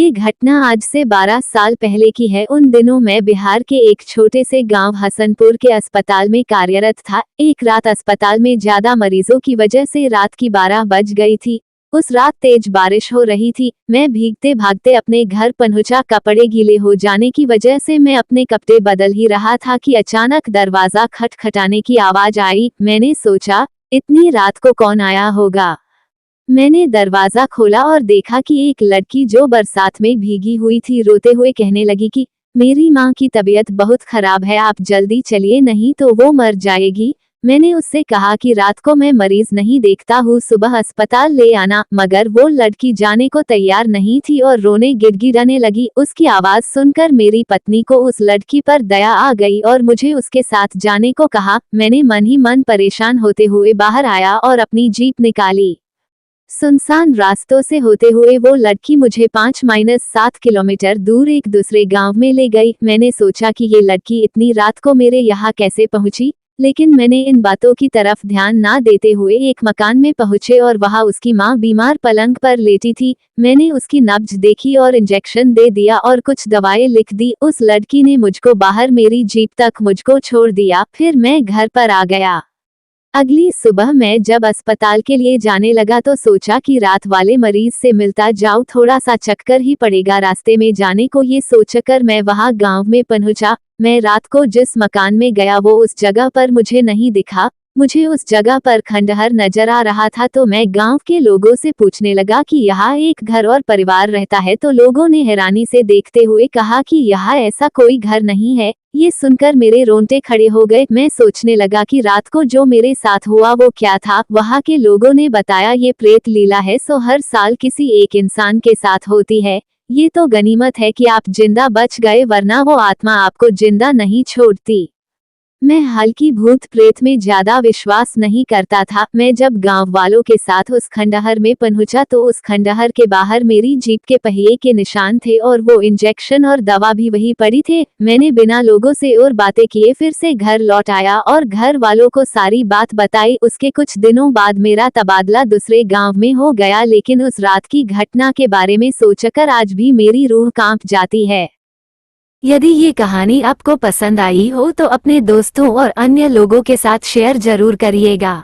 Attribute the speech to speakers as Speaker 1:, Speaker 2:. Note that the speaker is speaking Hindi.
Speaker 1: ये घटना आज से 12 साल पहले की है। उन दिनों मैं बिहार के एक छोटे से गांव हसनपुर के अस्पताल में कार्यरत था। एक रात अस्पताल में ज्यादा मरीजों की वजह से रात की 12 बज गई थी। उस रात तेज बारिश हो रही थी। मैं भीगते भागते अपने घर पहुंचा। कपड़े गीले हो जाने की वजह से मैं अपने कपड़े बदल ही रहा था कि अचानक दरवाजा खटखटाने की आवाज आई। मैंने सोचा, इतनी रात को कौन आया होगा। मैंने दरवाजा खोला और देखा कि एक लड़की जो बरसात में भीगी हुई थी रोते हुए कहने लगी कि मेरी माँ की तबीयत बहुत खराब है, आप जल्दी चलिए नहीं तो वो मर जाएगी। मैंने उससे कहा कि रात को मैं मरीज नहीं देखता हूँ, सुबह अस्पताल ले आना, मगर वो लड़की जाने को तैयार नहीं थी और रोने गिड़गिड़ाने लगी। उसकी आवाज सुनकर मेरी पत्नी को उस लड़की पर दया आ गई और मुझे उसके साथ जाने को कहा। मैंने मन ही मन परेशान होते हुए बाहर आया और अपनी जीप निकाली। सुनसान रास्तों से होते हुए वो लड़की मुझे 5-7 किलोमीटर दूर एक दूसरे गांव में ले गई। मैंने सोचा कि ये लड़की इतनी रात को मेरे यहाँ कैसे पहुंची, लेकिन मैंने इन बातों की तरफ ध्यान ना देते हुए एक मकान में पहुंचे और वहां उसकी माँ बीमार पलंग पर लेटी थी। मैंने उसकी नब्ज देखी और इंजेक्शन दे दिया और कुछ दवाएं लिख दी। उस लड़की ने मुझको बाहर मेरी जीप तक मुझको छोड़ दिया, फिर मैं घर पर आ गया। अगली सुबह मैं जब अस्पताल के लिए जाने लगा तो सोचा कि रात वाले मरीज से मिलता जाऊं, थोड़ा सा चक्कर ही पड़ेगा रास्ते में जाने को। ये सोचकर मैं वहां गांव में पहुंचा। मैं रात को जिस मकान में गया वो उस जगह पर मुझे नहीं दिखा। मुझे उस जगह पर खंडहर नजर आ रहा था तो मैं गांव के लोगों से पूछने लगा कि यहाँ एक घर और परिवार रहता है, तो लोगों ने हैरानी से देखते हुए कहा कि यहाँ ऐसा कोई घर नहीं है। ये सुनकर मेरे रोंगटे खड़े हो गए। मैं सोचने लगा कि रात को जो मेरे साथ हुआ वो क्या था। वहाँ के लोगों ने बताया ये प्रेत लीला है, सो हर साल किसी एक इंसान के साथ होती है। ये तो गनीमत है कि आप जिंदा बच गए, वरना वो आत्मा आपको जिंदा नहीं छोड़ती। मैं हल्की भूत प्रेत में ज्यादा विश्वास नहीं करता था। मैं जब गांव वालों के साथ उस खंडहर में पहुंचा तो उस खंडहर के बाहर मेरी जीप के पहिए के निशान थे और वो इंजेक्शन और दवा भी वही पड़ी थे। मैंने बिना लोगों से और बातें किए फिर से घर लौट आया और घर वालों को सारी बात बताई। उसके कुछ दिनों बाद मेरा तबादला दूसरे गाँव में हो गया, लेकिन उस रात की घटना के बारे में सोचकर आज भी मेरी रूह कांप जाती है।
Speaker 2: यदि ये कहानी आपको पसंद आई हो तो अपने दोस्तों और अन्य लोगों के साथ शेयर जरूर करिएगा।